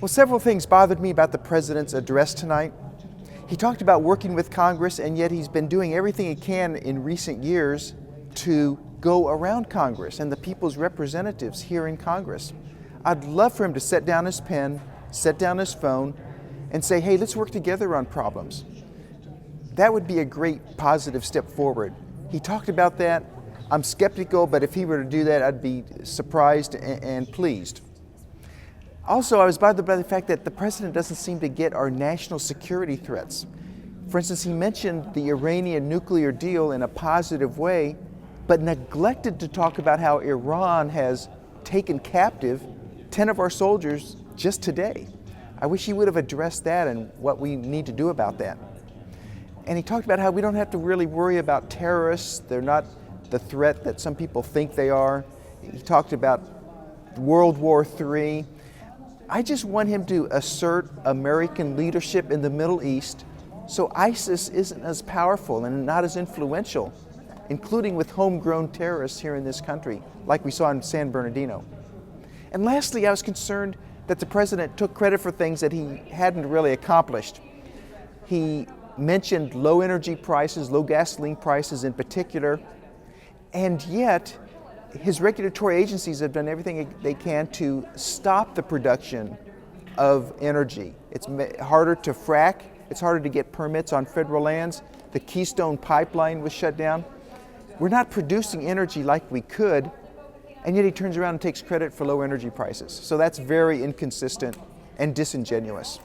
Well, several things bothered me about the president's address tonight. He talked about working with Congress, and yet he's been doing everything he can in recent years to go around Congress and the people's representatives here in Congress. I'd love for him to set down his pen, set down his phone, and say, hey, let's work together on problems. That would be a great positive step forward. He talked about that. I'm skeptical, but if he were to do that, I'd be surprised and pleased. Also, I was bothered by the fact that the president doesn't seem to get our national security threats. For instance, he mentioned the Iranian nuclear deal in a positive way, but neglected to talk about how Iran has taken captive 10 of our soldiers just today. I wish he would have addressed that and what we need to do about that. And he talked about how we don't have to really worry about terrorists. They're not the threat that some people think they are. He talked about World War III. I just want him to assert American leadership in the Middle East so ISIS isn't as powerful and not as influential, including with homegrown terrorists here in this country, like we saw in San Bernardino. And lastly, I was concerned that the president took credit for things that he hadn't really accomplished. He mentioned low energy prices, low gasoline prices in particular, and yet his regulatory agencies have done everything they can to stop the production of energy. It's harder to frack, it's harder to get permits on federal lands. The Keystone Pipeline was shut down. We're not producing energy like we could, and yet he turns around and takes credit for low energy prices. So that's very inconsistent and disingenuous.